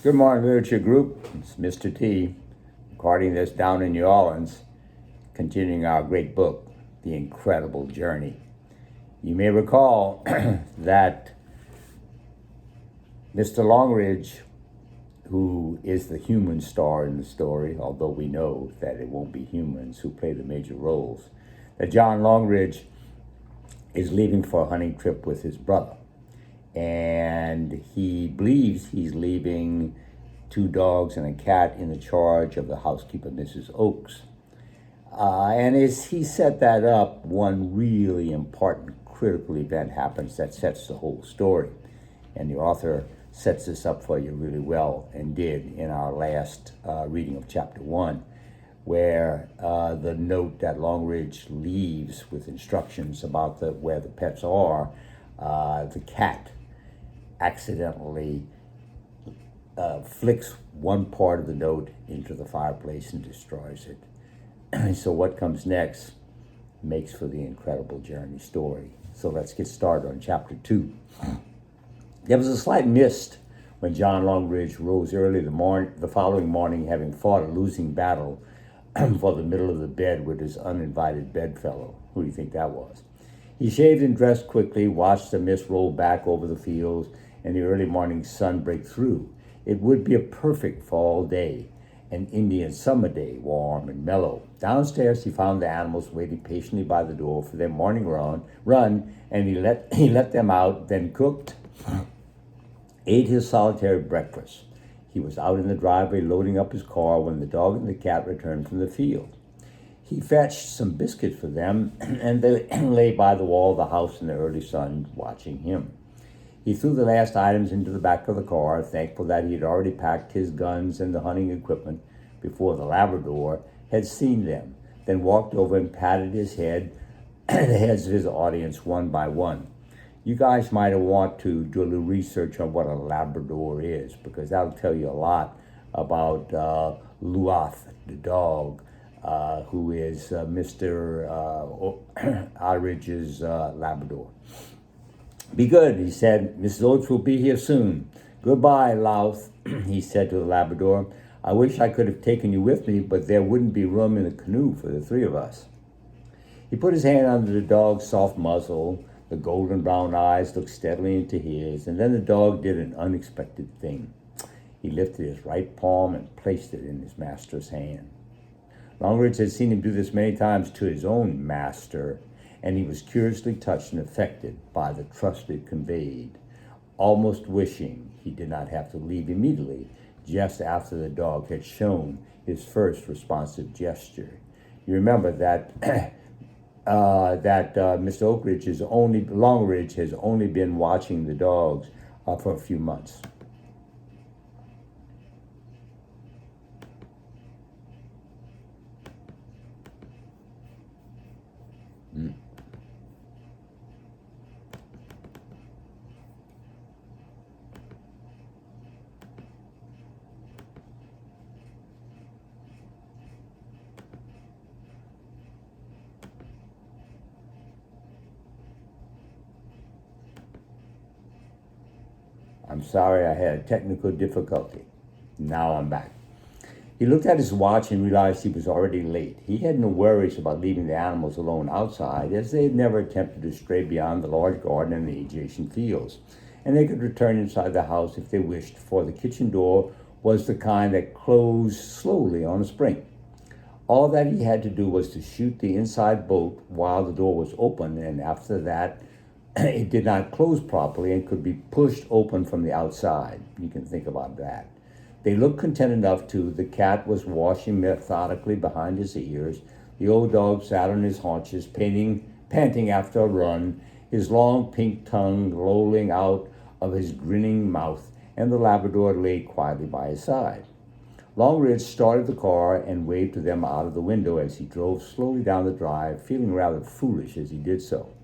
Good morning, literature group. It's Mr. T, recording this down in New Orleans, continuing our great book, The Incredible Journey. You may recall that Mr. Longridge, who is the human star in the story, although we know that it won't be humans who play the major roles, that John Longridge is leaving for a hunting trip with his brother. And he believes he's leaving 2 dogs and a cat in the charge of the housekeeper, Mrs. Oakes. And as he set that up, one really important critical event happens that sets the whole story. And the author sets this up for you really well, and did in our last reading of chapter 1, where the note that Longridge leaves with instructions about where the pets are, the cat accidentally flicks one part of the note into the fireplace and destroys it. So what comes next makes for the incredible journey story. So let's get started on chapter 2. There was a slight mist when John Longridge rose early the following morning, having fought a losing battle for the middle of the bed with his uninvited bedfellow. Who do you think that was? He shaved and dressed quickly, watched the mist roll back over the fields and the early morning sun break through. It would be a perfect fall day, an Indian summer day, warm and mellow. Downstairs, he found the animals waiting patiently by the door for their morning run, and he let them out, then cooked, ate his solitary breakfast. He was out in the driveway loading up his car when the dog and the cat returned from the field. He fetched some biscuits for them, and they lay by the wall of the house in the early sun, watching him. He threw the last items into the back of the car, thankful that he had already packed his guns and the hunting equipment before the Labrador had seen them, then walked over and patted his head, the heads of his audience one by one. You guys might want to do a little research on what a Labrador is, because that'll tell you a lot about Luath, the dog, who is Mr. Aldridge's Labrador. Be good, he said. Mrs. Oates will be here soon. Goodbye, Louth, he said to the Labrador. I wish I could have taken you with me, but there wouldn't be room in the canoe for the 3 of us. He put his hand under the dog's soft muzzle. The golden brown eyes looked steadily into his, and then the dog did an unexpected thing. He lifted his right palm and placed it in his master's hand. Longridge had seen him do this many times to his own master, and he was curiously touched and affected by the trust it conveyed, almost wishing he did not have to leave immediately, just after the dog had shown his first responsive gesture. You remember that Mr. Longridge has only been watching the dogs for a few months. I'm sorry, I had a technical difficulty. Now I'm back. He looked at his watch and realized he was already late. He had no worries about leaving the animals alone outside, as they had never attempted to stray beyond the large garden and the adjacent fields, and they could return inside the house if they wished, for the kitchen door was the kind that closed slowly on a spring. All that he had to do was to shoot the inside bolt while the door was open, and after that, it did not close properly and could be pushed open from the outside. You can think about that. They looked content enough to. The cat was washing methodically behind his ears. The old dog sat on his haunches, panting after a run, his long pink tongue lolling out of his grinning mouth, and the Labrador lay quietly by his side. Longridge started the car and waved to them out of the window as he drove slowly down the drive, feeling rather foolish as he did so.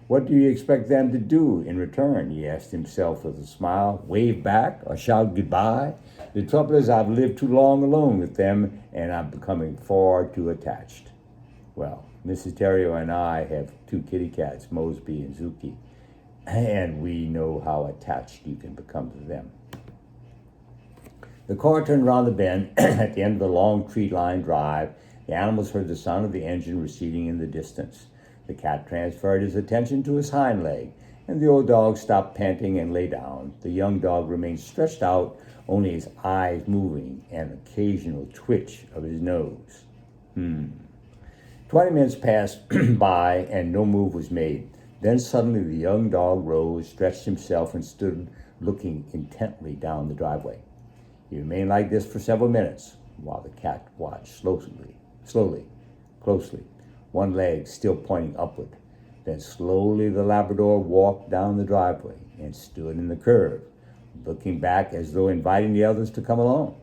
What do you expect them to do in return? He asked himself with a smile. Wave back or shout goodbye? The trouble is I've lived too long alone with them, and I'm becoming far too attached. Well, Mrs. Terrio and I have 2 kitty cats, Mosby and Zuki, and we know how attached you can become to them. The car turned around the bend at the end of the long tree-lined drive. The animals heard the sound of the engine receding in the distance. The cat transferred his attention to his hind leg, and the old dog stopped panting and lay down. The young dog remained stretched out, only his eyes moving, and an occasional twitch of his nose. 20 minutes passed by, and no move was made. Then suddenly the young dog rose, stretched himself, and stood looking intently down the driveway. He remained like this for several minutes, while the cat watched slowly, closely, one leg still pointing upward. Then slowly the Labrador walked down the driveway and stood in the curve, looking back as though inviting the others to come along.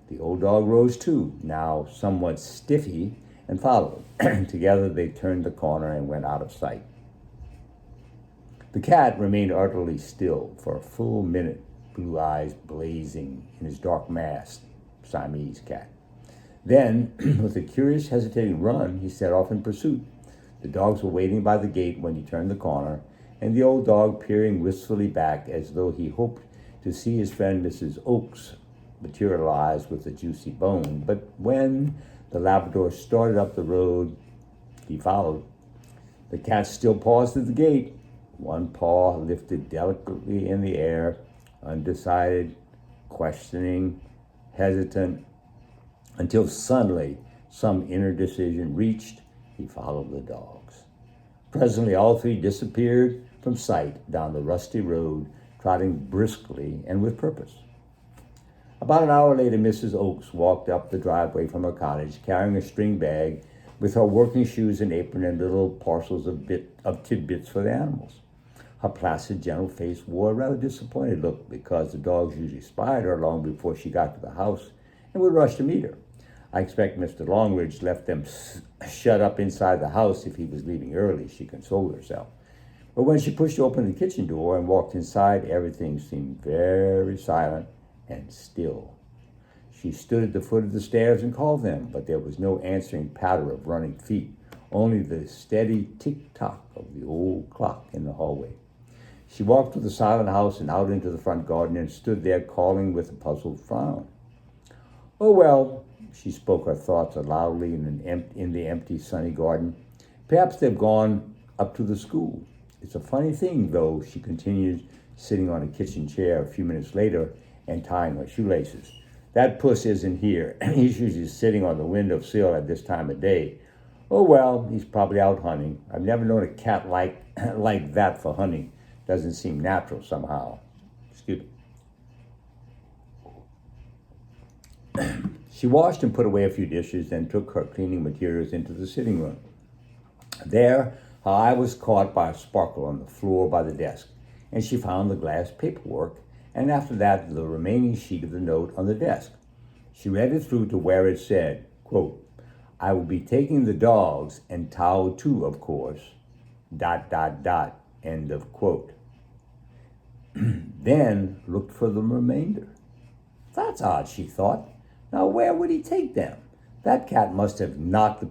The old dog rose too, now somewhat stiffy, and followed. Together they turned the corner and went out of sight. The cat remained utterly still for a full minute, blue eyes blazing in his dark mask, Siamese cat. Then, with a curious hesitating run, he set off in pursuit. The dogs were waiting by the gate when he turned the corner, and the old dog peering wistfully back as though he hoped to see his friend Mrs. Oaks materialize with a juicy bone. But when the Labrador started up the road, he followed. The cat still paused at the gate, one paw lifted delicately in the air, undecided, questioning, hesitant, until suddenly some inner decision reached. He followed the dogs. Presently all three disappeared from sight down the rusty road, trotting briskly and with purpose. About an hour later, Mrs. Oaks walked up the driveway from her cottage, carrying a string bag with her working shoes and apron and little parcels of tidbits for the animals. Her placid, gentle face wore a rather disappointed look because the dogs usually spied her long before she got to the house and would rush to meet her. I expect Mr. Longridge left them shut up inside the house if he was leaving early, she consoled herself. But when she pushed open the kitchen door and walked inside, everything seemed very silent and still. She stood at the foot of the stairs and called them, but there was no answering patter of running feet, only the steady tick-tock of the old clock in the hallway. She walked to the silent house and out into the front garden and stood there calling with a puzzled frown. Oh, well, she spoke her thoughts loudly in the empty, sunny garden. Perhaps they've gone up to the school. It's a funny thing, though, she continued, sitting on a kitchen chair a few minutes later and tying her shoelaces. That puss isn't here. He's usually sitting on the window sill at this time of day. Oh, well, he's probably out hunting. I've never known a cat like that for hunting. Doesn't seem natural somehow. Excuse me. She washed and put away a few dishes, then took her cleaning materials into the sitting room. There, her eye was caught by a sparkle on the floor by the desk, and she found the glass paperwork, and after that, the remaining sheet of the note on the desk. She read it through to where it said, quote, I will be taking the dogs and Tao too, of course, ... end of quote. Then looked for the remainder. That's odd, she thought. Now where would he take them? That cat must have knocked the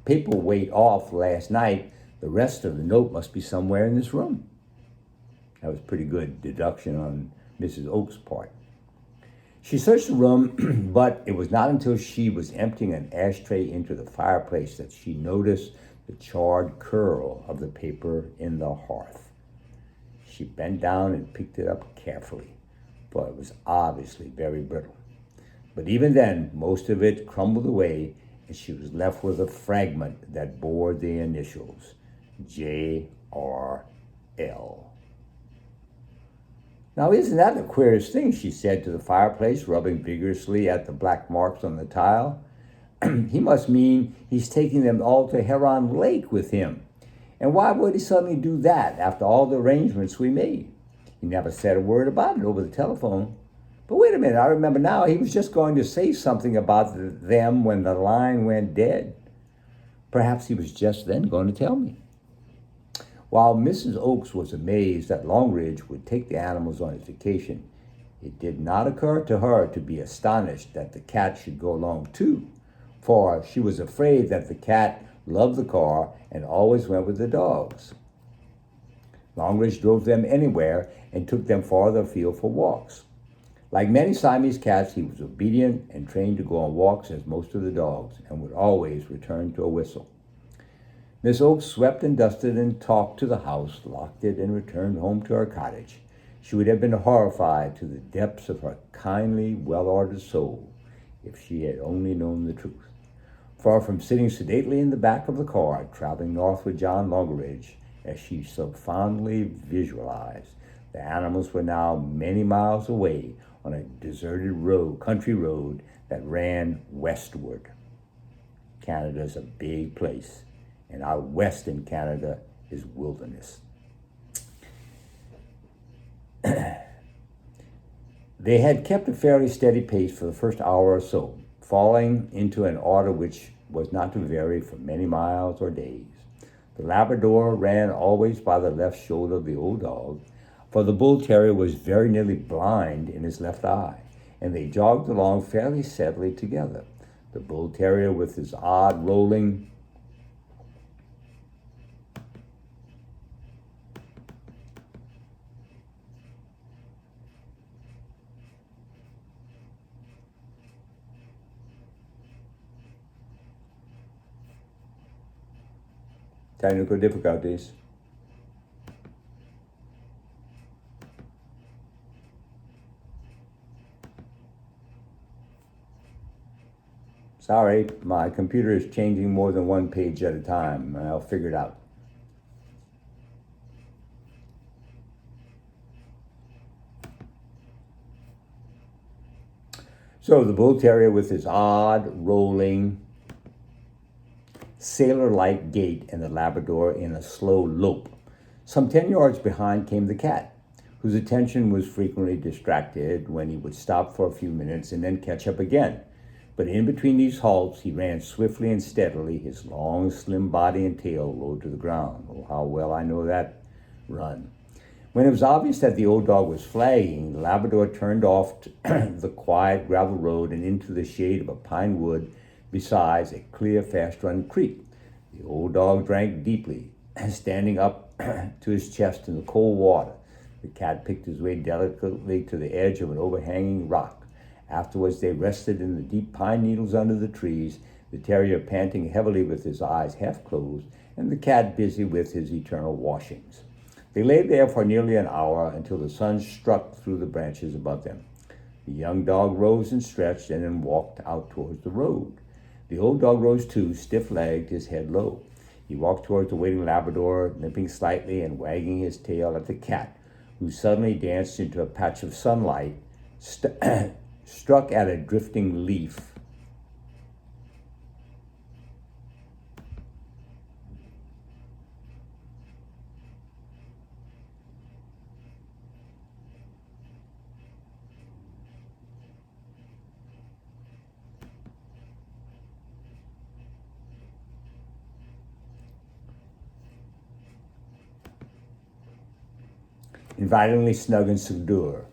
paperweight off last night. The rest of the note must be somewhere in this room. That was pretty good deduction on Mrs. Oaks' part. She searched the room, but it was not until she was emptying an ashtray into the fireplace that she noticed the charred curl of the paper in the hearth. She bent down and picked it up carefully, for it was obviously very brittle. But even then, most of it crumbled away, and she was left with a fragment that bore the initials, J.R.L. Now, isn't that the queerest thing, she said to the fireplace, rubbing vigorously at the black marks on the tile. He must mean he's taking them all to Heron Lake with him. And why would he suddenly do that after all the arrangements we made? He never said a word about it over the telephone. But wait a minute, I remember now, he was just going to say something about them when the line went dead. Perhaps he was just then going to tell me. While Mrs. Oaks was amazed that Longridge would take the animals on his vacation, it did not occur to her to be astonished that the cat should go along too, for she was afraid that the cat loved the car and always went with the dogs. Longridge drove them anywhere and took them farther afield for walks. Like many Siamese cats, he was obedient and trained to go on walks as most of the dogs, and would always return to a whistle. Miss Oaks swept and dusted and talked to the house, locked it, and returned home to her cottage. She would have been horrified to the depths of her kindly, well-ordered soul if she had only known the truth. Far from sitting sedately in the back of the car, traveling north with John Longeridge, as she so fondly visualized, the animals were now many miles away on a deserted country road that ran westward. Canada's a big place, and out west in Canada is wilderness. They had kept a fairly steady pace for the first hour or so, falling into an order which was not to vary for many miles or days. The Labrador ran always by the left shoulder of the old dog, for the bull terrier was very nearly blind in his left eye, and they jogged along fairly steadily together. The bull terrier, with his odd rolling technical difficulties. Sorry, my computer is changing more than one page at a time. I'll figure it out. So the bull terrier, with his odd, rolling, sailor-like gait, and the Labrador in a slow lope. Some 10 yards behind came the cat, whose attention was frequently distracted when he would stop for a few minutes and then catch up again. But in between these halts, he ran swiftly and steadily, his long, slim body and tail low to the ground. Oh, how well I know that run. When it was obvious that the old dog was flagging, the Labrador turned off the quiet gravel road and into the shade of a pine wood beside a clear, fast-running creek. The old dog drank deeply, standing up to his chest in the cold water. The cat picked his way delicately to the edge of an overhanging rock. Afterwards, they rested in the deep pine needles under the trees, the terrier panting heavily with his eyes half closed, and the cat busy with his eternal washings. They lay there for nearly an hour until the sun struck through the branches above them. The young dog rose and stretched and then walked out towards the road. The old dog rose too, stiff-legged, his head low. He walked towards the waiting Labrador, limping slightly and wagging his tail at the cat, who suddenly danced into a patch of sunlight, struck at a drifting leaf. Invitingly snug and secure.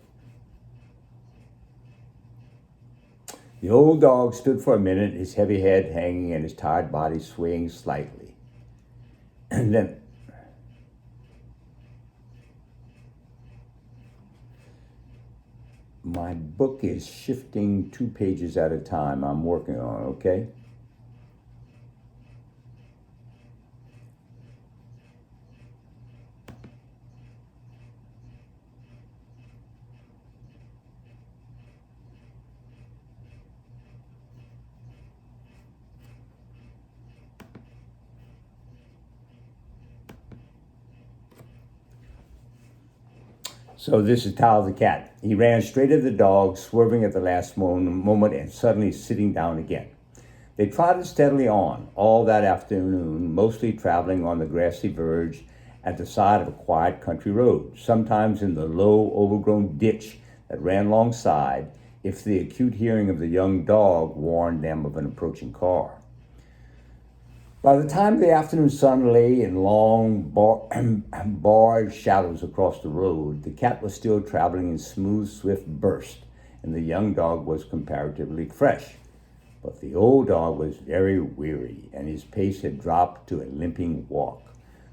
The old dog stood for a minute, his heavy head hanging and his tired body swaying slightly. And then, my book is shifting 2 pages at a time. I'm working on, okay? So this is Tao the cat. He ran straight at the dog, swerving at the last moment and suddenly sitting down again. They trotted steadily on all that afternoon, mostly traveling on the grassy verge at the side of a quiet country road, sometimes in the low, overgrown ditch that ran alongside, if the acute hearing of the young dog warned them of an approaching car. By the time the afternoon sun lay in long, barred shadows across the road, the cat was still traveling in smooth, swift bursts, and the young dog was comparatively fresh. But the old dog was very weary, and his pace had dropped to a limping walk.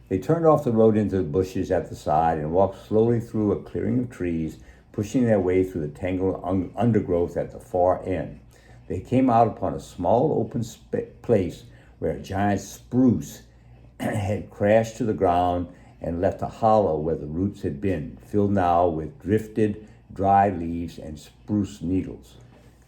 They turned off the road into the bushes at the side and walked slowly through a clearing of trees pushing their way through the tangled undergrowth at the far end. They came out upon a small open place where a giant spruce had crashed to the ground and left a hollow where the roots had been, filled now with drifted, dry leaves and spruce needles.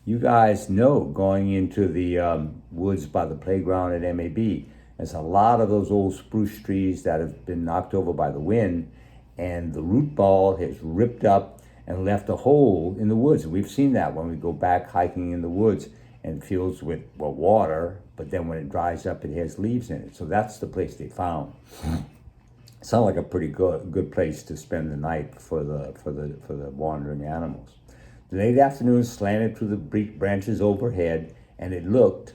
You guys know, going into the woods by the playground at MAB, there's a lot of those old spruce trees that have been knocked over by the wind, and the root ball has ripped up and left a hole in the woods. We've seen that when we go back hiking in the woods and fields with water, but then when it dries up, it has leaves in it. So that's the place they found. Sounds like a pretty good place to spend the night for the wandering animals. The late afternoon slanted through the branches overhead, and it looked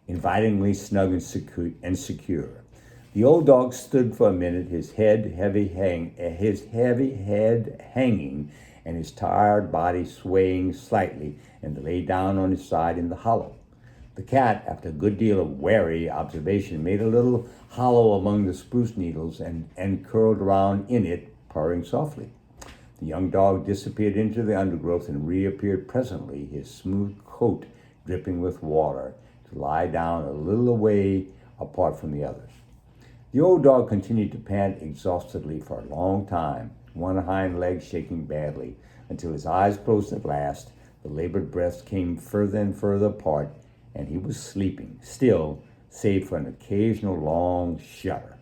invitingly snug and secure. The old dog stood for a minute, his heavy head hanging, and his tired body swaying slightly, and lay down on his side in the hollow. The cat, after a good deal of wary observation, made a little hollow among the spruce needles and curled around in it, purring softly. The young dog disappeared into the undergrowth and reappeared presently, his smooth coat dripping with water, to lie down a little away apart from the others. The old dog continued to pant exhaustedly for a long time, one hind leg shaking badly, until his eyes closed at last, the labored breaths came further and further apart, and he was sleeping, still, save for an occasional long shudder.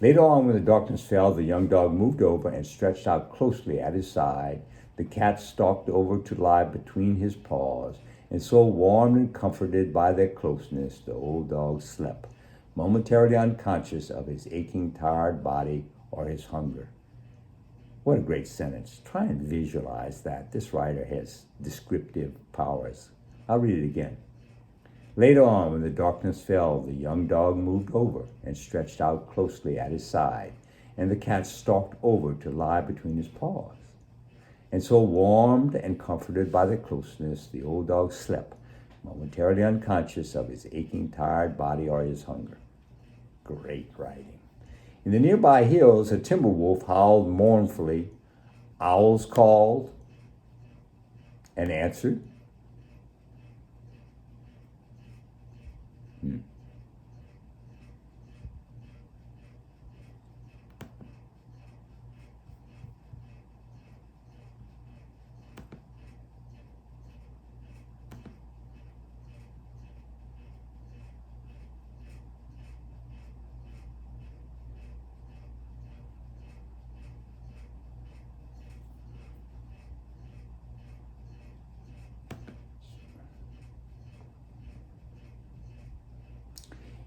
Later on, when the darkness fell, the young dog moved over and stretched out closely at his side. The cat stalked over to lie between his paws, and so warmed and comforted by their closeness, the old dog slept, momentarily unconscious of his aching, tired body or his hunger. What a great sentence. Try and visualize that. This writer has descriptive powers. I'll read it again. Later on, when the darkness fell, the young dog moved over and stretched out closely at his side, and the cat stalked over to lie between his paws. And so, warmed and comforted by their closeness, the old dog slept, momentarily unconscious of his aching, tired body or his hunger. Great writing. In the nearby hills, a timber wolf howled mournfully. Owls called and answered.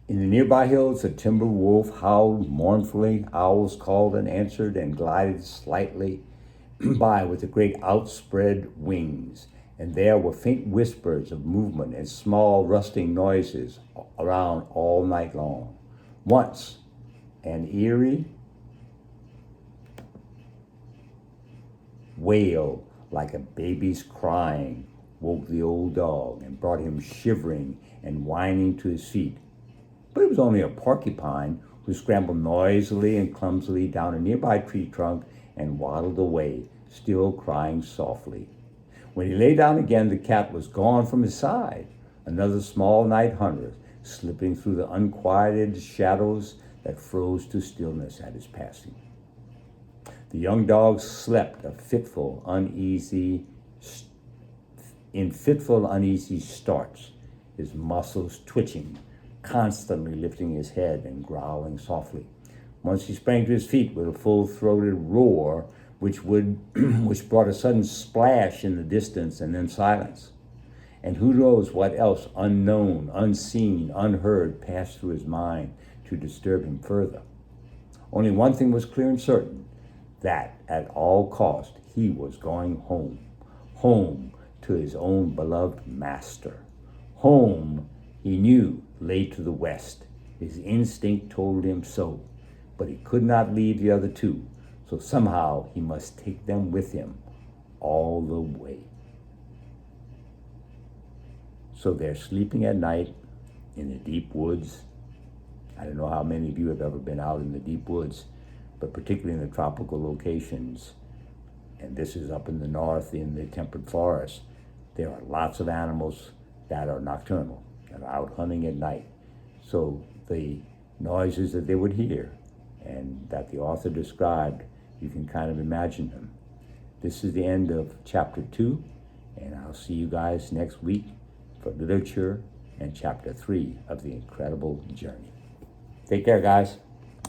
In the nearby hills, a timber wolf howled mournfully. Owls called and answered and glided slightly by with the great outspread wings. And there were faint whispers of movement and small rustling noises around all night long. Once, an eerie wail like a baby's crying woke the old dog and brought him shivering and whining to his feet. But it was only a porcupine who scrambled noisily and clumsily down a nearby tree trunk and waddled away, still crying softly. When he lay down again, the cat was gone from his side, another small night hunter, slipping through the unquieted shadows that froze to stillness at his passing. The young dog slept in fitful, uneasy starts, his muscles twitching, constantly lifting his head and growling softly. Once he sprang to his feet with a full-throated roar, which brought a sudden splash in the distance and then silence. And who knows what else unknown, unseen, unheard passed through his mind to disturb him further. Only one thing was clear and certain, that at all cost he was going home. Home to his own beloved master. Home, he knew, lay to the west. His instinct told him so, but he could not leave the other two, so somehow he must take them with him all the way. So they're sleeping at night in the deep woods. I don't know how many of you have ever been out in the deep woods, but particularly in the tropical locations, and this is up in the north in the temperate forest, there are lots of animals that are nocturnal, that are out hunting at night. So the noises that they would hear and that the author described, you can kind of imagine them. This is the end of chapter 2, and I'll see you guys next week for literature and chapter 3 of The Incredible Journey. Take care, guys.